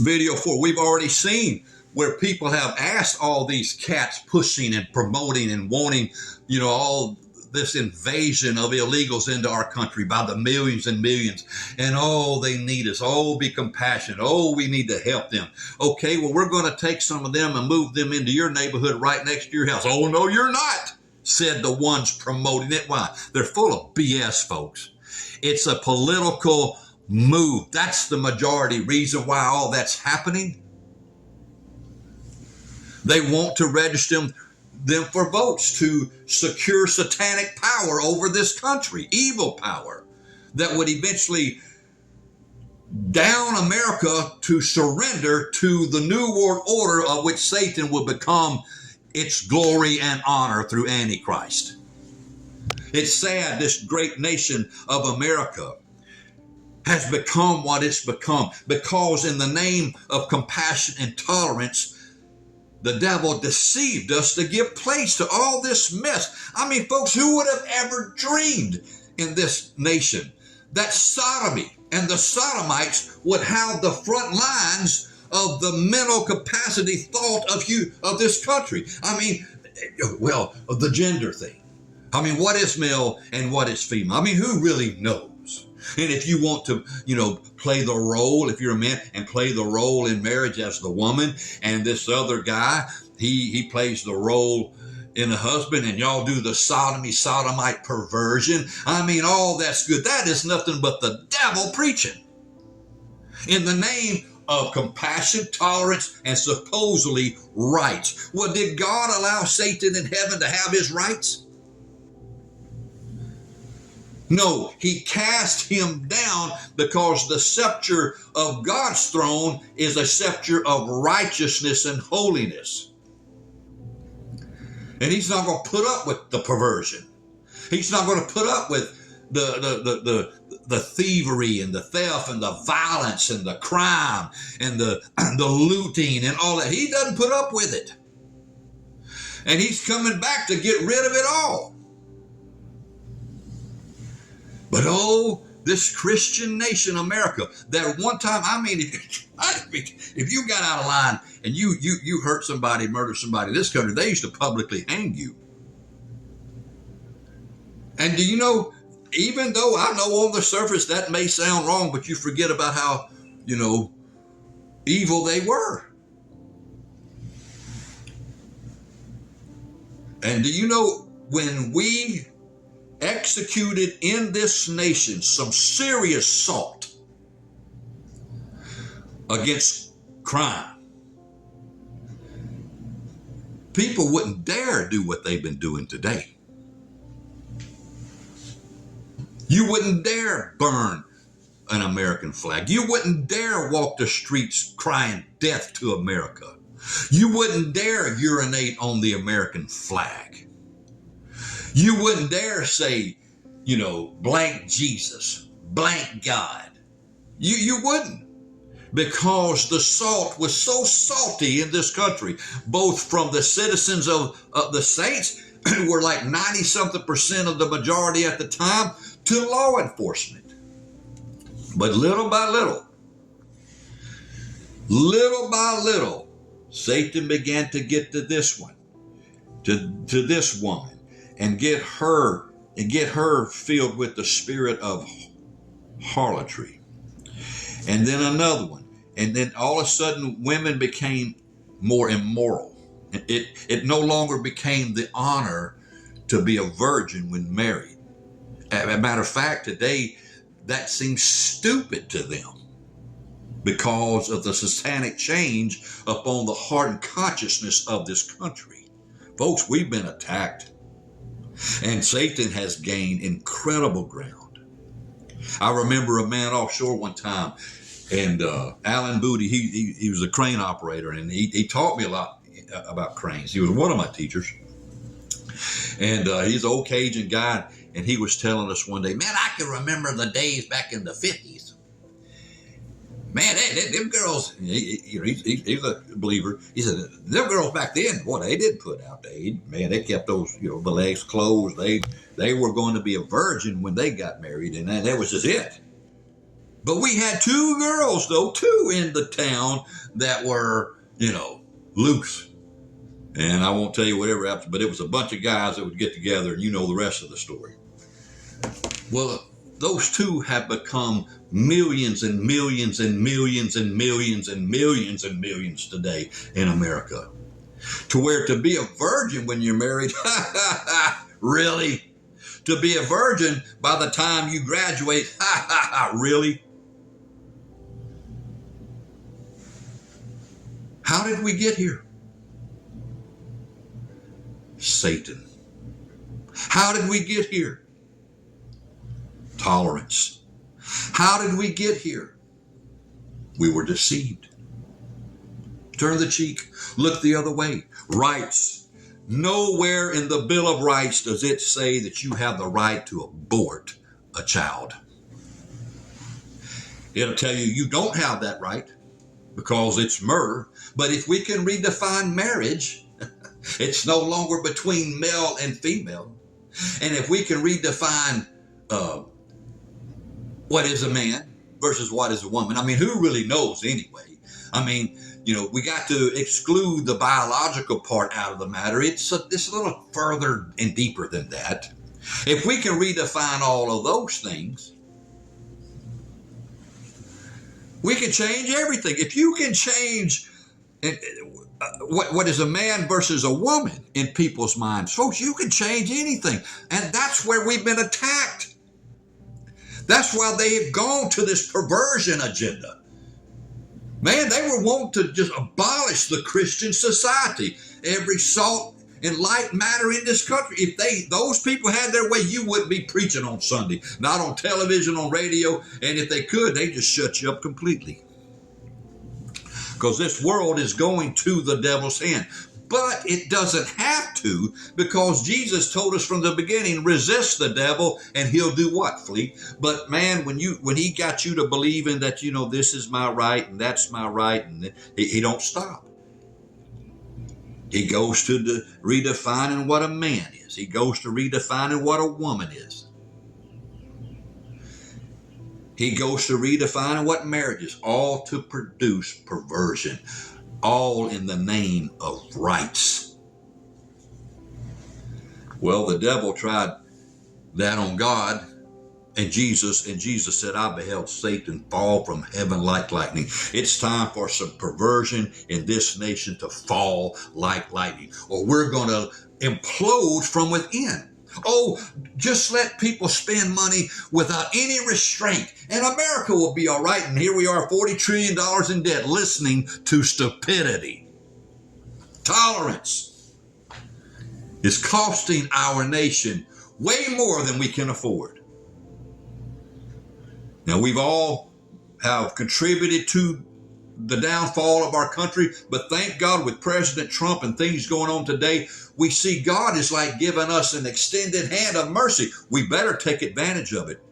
Video 4, we've already seen where people have asked all these cats pushing and promoting and wanting, all this invasion of illegals into our country by the millions and millions. And they need us. Be compassionate. We need to help them. Okay, well, we're going to take some of them and move them into your neighborhood right next to your house. Oh, no, you're not, said the ones promoting it. Why? They're full of BS, folks. It's a political move. That's the majority reason why all that's happening. They want to register them for votes to secure satanic power over this country, evil power that would eventually down America to surrender to the New World Order, of which Satan will become its glory and honor through Antichrist. It's sad this great nation of America has become what it's become because in the name of compassion and tolerance, the devil deceived us to give place to all this mess. I mean, folks, who would have ever dreamed in this nation that sodomy and the sodomites would have the front lines of the mental capacity thought of this country? I mean, well, the gender thing. I mean, what is male and what is female? I mean, who really knows? And if you want to, play the role, if you're a man, and play the role in marriage as the woman, and this other guy, he plays the role in a husband, and y'all do the sodomite perversion. I mean, all that's good. That is nothing but the devil preaching in the name of compassion, tolerance, and supposedly rights. Well, did God allow Satan in heaven to have his rights? No, he cast him down because the scepter of God's throne is a scepter of righteousness and holiness. And he's not going to put up with the perversion. He's not going to put up with the thievery and the theft and the violence and the crime and the looting and all that. He doesn't put up with it. And he's coming back to get rid of it all. But this Christian nation, America, that one time, I mean, if you got out of line and you hurt somebody, murdered somebody in this country, they used to publicly hang you. And do you know, even though I know on the surface that may sound wrong, but you forget about how, evil they were. And do you know, when we executed in this nation some serious assault against crime, people wouldn't dare do what they've been doing today. You wouldn't dare burn an American flag. You wouldn't dare walk the streets crying death to America. You wouldn't dare urinate on the American flag. You wouldn't dare say, blank Jesus, blank God. You wouldn't. Because the salt was so salty in this country, both from the citizens of the saints, who were like 90-something% of the majority at the time, to law enforcement. But little by little, Satan began to get to this one, to this woman, and get her filled with the spirit of harlotry. And then another one. And then all of a sudden women became more immoral. It no longer became the honor to be a virgin when married. As a matter of fact, today that seems stupid to them because of the satanic change upon the heart and consciousness of this country. Folks, we've been attacked. And Satan has gained incredible ground. I remember a man offshore one time, and Alan Booty, he was a crane operator, and he taught me a lot about cranes. He was one of my teachers. And he's an old Cajun guy, and he was telling us one day, man, I can remember the days back in the 50s. Man, them girls, he's a believer. He said, them girls back then, they did put out. They kept those, the legs closed. They were going to be a virgin when they got married, and that was just it. But we had two girls, though, two in the town that were, loose. And I won't tell you whatever happened, but it was a bunch of guys that would get together, and you know the rest of the story. Well, those two have become millions and millions and millions and millions and millions and millions today in America. To where to be a virgin when you're married, really? To be a virgin by the time you graduate, really? How did we get here? Satan. How did we get here? Tolerance. How did we get here? We were deceived. Turn the cheek, look the other way. Rights. Nowhere in the Bill of Rights does it say that you have the right to abort a child. It'll tell you you don't have that right because it's murder. But if we can redefine marriage, it's no longer between male and female. And if we can redefine what is a man versus what is a woman, I mean, who really knows anyway? I mean, we got to exclude the biological part out of the matter. It's a little further and deeper than that. If we can redefine all of those things, we can change everything. If you can change what is a man versus a woman in people's minds, folks, you can change anything. And that's where we've been attacked. That's why they have gone to this perversion agenda. Man, they were wanting to just abolish the Christian society. Every salt and light matter in this country. If those people had their way, you wouldn't be preaching on Sunday. Not on television, on radio. And if they could, they'd just shut you up completely. Because this world is going to the devil's hand. But it doesn't have to, because Jesus told us from the beginning, resist the devil and he'll do what? Flee. But man, when he got you to believe in that, this is my right and that's my right, and he don't stop. He goes to redefining what a man is. He goes to redefining what a woman is. He goes to redefining what marriage is, all to produce perversion. All in the name of rights. Well, the devil tried that on God and Jesus said, I beheld Satan fall from heaven like lightning. It's time for some perversion in this nation to fall like lightning, or we're going to implode from within. Oh, just let people spend money without any restraint, and America will be all right. And here we are, $40 trillion in debt, listening to stupidity. Tolerance is costing our nation way more than we can afford. Now, we've all have contributed to the downfall of our country, but thank God with President Trump and things going on today, we see God is like giving us an extended hand of mercy. We better take advantage of it.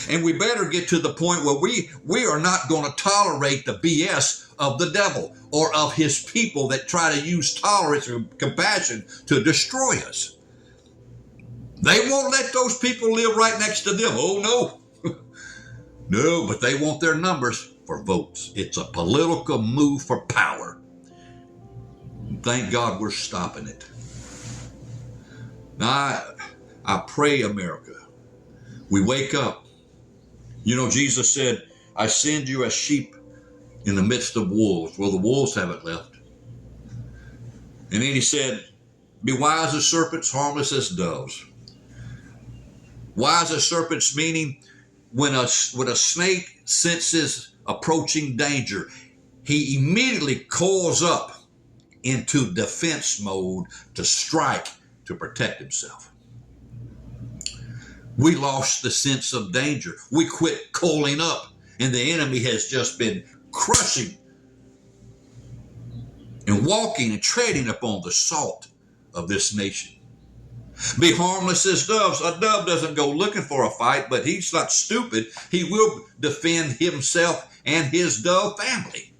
And we better get to the point where we are not going to tolerate the BS of the devil or of his people that try to use tolerance and compassion to destroy us. They won't let those people live right next to them. Oh, no. No, but they want their numbers for votes. It's a political move for power. Thank God we're stopping it. Now, I pray, America, we wake up. Jesus said, I send you as sheep in the midst of wolves. Well, the wolves haven't left. And then he said, be wise as serpents, harmless as doves. Wise as serpents, meaning when a snake senses approaching danger, he immediately coils up into defense mode to strike, to protect himself. We lost the sense of danger. We quit coiling up, and the enemy has just been crushing and walking and treading upon the salt of this nation. Be harmless as doves. A dove doesn't go looking for a fight, but he's not stupid. He will defend himself and his dove family.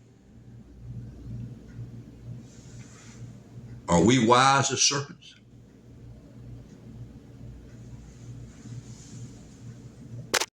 Are we wise as serpents?